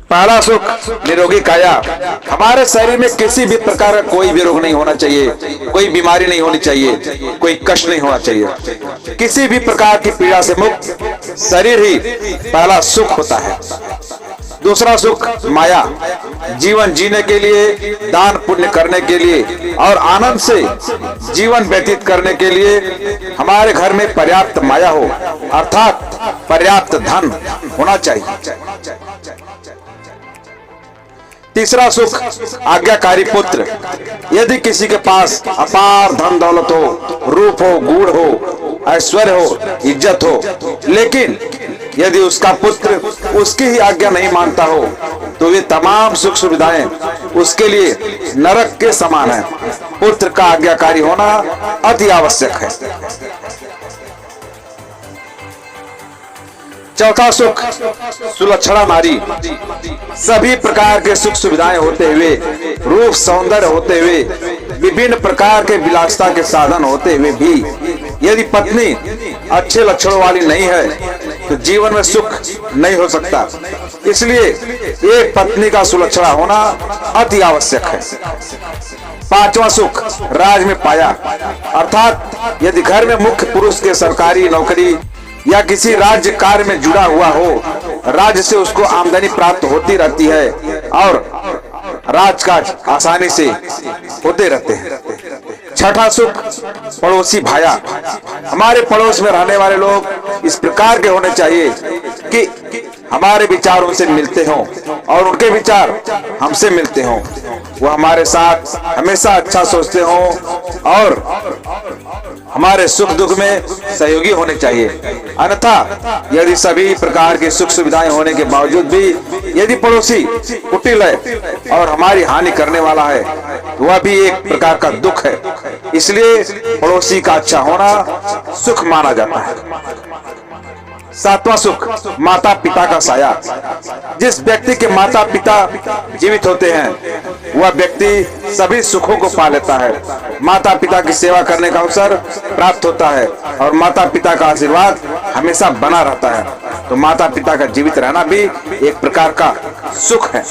पहला सुख निरोगी काया। हमारे शरीर में किसी भी प्रकार का कोई भी रोग नहीं होना चाहिए, कोई बीमारी नहीं होनी चाहिए, कोई कष्ट नहीं होना चाहिए। किसी भी प्रकार की पीड़ा से मुक्त शरीर ही पहला सुख होता है। दूसरा सुख माया। जीवन जीने के लिए, दान पुण्य करने के लिए और आनंद से जीवन व्यतीत करने के लिए हमारे घर में पर्याप्त माया हो, अर्थात पर्याप्त धन होना चाहिए। तीसरा सुख आज्ञाकारी पुत्र। यदि किसी के पास अपार धन दौलत हो, रूप हो, गुण हो, ऐश्वर्य हो, इज्जत हो, लेकिन यदि उसका पुत्र उसकी ही आज्ञा नहीं मानता हो तो वे तमाम सुख सुविधाएं उसके लिए नरक के समान है। पुत्र का आज्ञाकारी होना अति आवश्यक है। चौथा सुख सुलक्षणा नारी। सभी प्रकार के सुख सुविधाएं होते हुए, रूप सौंदर्य होते हुए, विभिन्न प्रकार के विलासिता के साधन होते हुए भी यदि पत्नी अच्छे लक्षणों वाली नहीं है तो जीवन में सुख नहीं हो सकता। इसलिए एक पत्नी का सुलक्षणा होना अति आवश्यक है। पांचवा सुख राज में पाया। अर्थात यदि घर में मुख्य पुरुष के सरकारी नौकरी या किसी राज्य कार्य में जुड़ा हुआ हो, राज्य से उसको आमदनी प्राप्त होती रहती है और राजकाज आसानी से होते रहते हैं। छठा सुख पड़ोसी भाया। हमारे पड़ोस में रहने वाले लोग इस प्रकार के होने चाहिए कि हमारे विचार उनसे मिलते हों और उनके विचार हमसे मिलते हों। वो हमारे साथ हमेशा अच्छा सोचते हों और हमारे सुख दुख में सहयोगी होने चाहिए। अन्यथा यदि सभी प्रकार की सुख सुविधाएं होने के बावजूद भी यदि पड़ोसी कुटिल है और हमारी हानि करने वाला है तो वह भी एक प्रकार का दुख है। इसलिए पड़ोसी का अच्छा होना सुख माना जाता है। सातवां सुख माता पिता का साया। जिस व्यक्ति के माता पिता जीवित होते हैं वह व्यक्ति सभी सुखों को पा लेता है। माता पिता की सेवा करने का अवसर प्राप्त होता है और माता पिता का आशीर्वाद हमेशा बना रहता है। तो माता पिता का जीवित रहना भी एक प्रकार का सुख है।